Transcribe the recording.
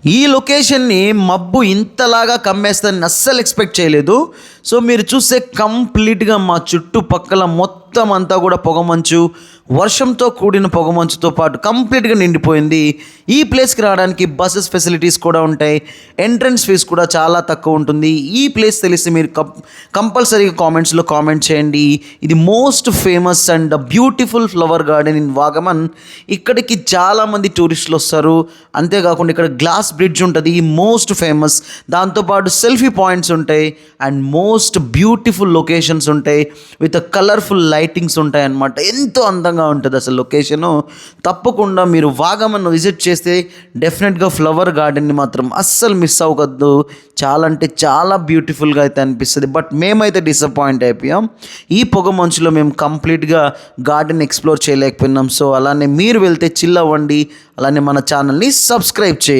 ఈ లొకేషన్ని మబ్బు ఇంతలాగా కమ్మేస్తుందని అస్సలు ఎక్స్పెక్ట్ చేయలేదు. సో మీరు చూస్తే కంప్లీట్గా మా చుట్టుపక్కల మొత్తం అంతా కూడా పొగమంచు, వర్షంతో కూడిన పొగమంచుతో పాటు కంప్లీట్గా నిండిపోయింది. ఈ ప్లేస్కి రావడానికి బస్సెస్ ఫెసిలిటీస్ కూడా ఉంటాయి. ఎంట్రన్స్ ఫీజు కూడా చాలా తక్కువ ఉంటుంది. ఈ ప్లేస్ తెలిసి మీరు కంపల్సరీగా కామెంట్స్లో కామెంట్ చేయండి. ఇది most famous and beautiful flower garden in Vagamon. ఇక్కడికి చాలామంది టూరిస్టులు వస్తారు. అంతేకాకుండా ఇక్కడ గ్లాస్ బ్రిడ్జ్ ఉంటుంది, మోస్ట్ ఫేమస్. దాంతోపాటు సెల్ఫీ పాయింట్స్ ఉంటాయి అండ్ మోస్ట్ బ్యూటిఫుల్ లొకేషన్స్ ఉంటాయి విత్ కలర్ఫుల్ లైటింగ్స్ ఉంటాయి అన్నమాట. ఎంతో అందంగా ఉంటుంది అసలు లొకేషను. తప్పకుండా మీరు వాగమన్ విజిట్ చేస్తే డెఫినెట్గా ఫ్లవర్ గార్డెన్ని మాత్రం అస్సలు మిస్ అవ్వకద్దు. చాలా అంటే చాలా బ్యూటిఫుల్గా అయితే అనిపిస్తుంది. బట్ మేమైతే డిసప్పాయింట్ అయిపోయాం. ఈ పొగ మంచులో మేము కంప్లీట్గా గార్డెన్ ఎక్స్ప్లోర్ చేయలేకపోయినాం. సో అలానే మీరు వెళ్తే చిల్ అవ్వండి, అలానే మన ఛానల్ని సబ్స్క్రైబ్ చేయండి.